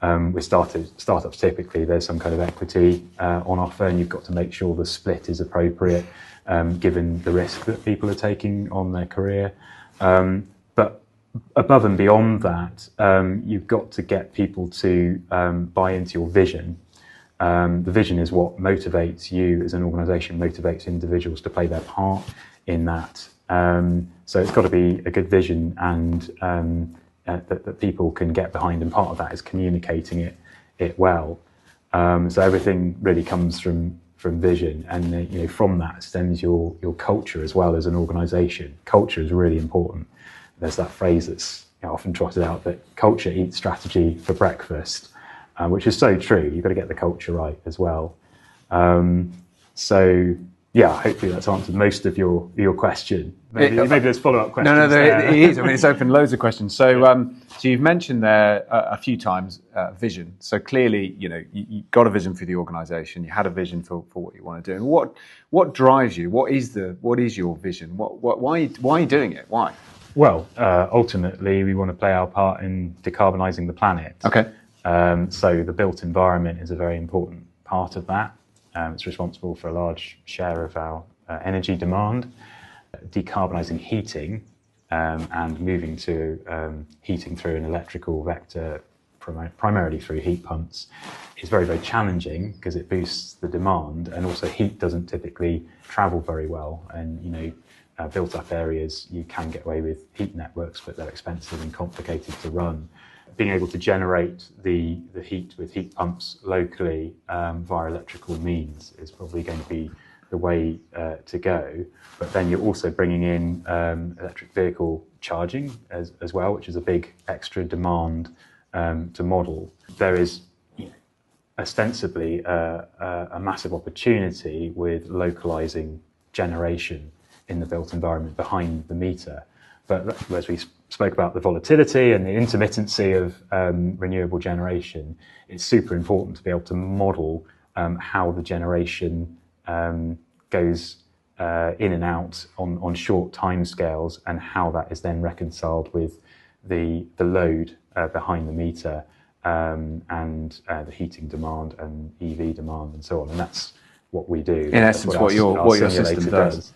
With startups, typically there's some kind of equity on offer, and you've got to make sure the split is appropriate given the risk that people are taking on their career. But above and beyond that, you've got to get people to buy into your vision. The vision is what motivates you as an organisation, motivates individuals to play their part in that. So it's got to be a good vision and that people can get behind, and part of that is communicating it well. So everything really comes from vision, and from that stems your culture as well as an organisation. Culture is really important. There's that phrase that's often trotted out that culture eats strategy for breakfast, which is so true. You've got to get the culture right as well. So yeah, hopefully that's answered most of your question. Maybe there's follow-up questions. No, it is. I mean, it's opened loads of questions. So, so you've mentioned there a few times vision. So clearly, you've got a vision for the organisation. You had a vision for what you want to do. And what drives you? What is your vision? Why are you doing it? Why? Well, ultimately, we want to play our part in decarbonising the planet. Okay. So the built environment is a very important part of that. It's responsible for a large share of our energy demand. Decarbonising heating and moving to heating through an electrical vector, primarily through heat pumps, is very, very challenging because it boosts the demand, and also heat doesn't typically travel very well. And built-up areas, you can get away with heat networks, but they're expensive and complicated to run. Being able to generate the heat with heat pumps locally via electrical means is probably going to be the way to go. But then you're also bringing in electric vehicle charging as well, which is a big extra demand to model. There is ostensibly a massive opportunity with localizing generation in the built environment behind the meter. But as we spoke about the volatility and the intermittency of renewable generation, it's super important to be able to model how the generation goes in and out on short timescales, and how that is then reconciled with the load behind the meter and the heating demand and EV demand and so on. And that's what we do. In essence, what your system does.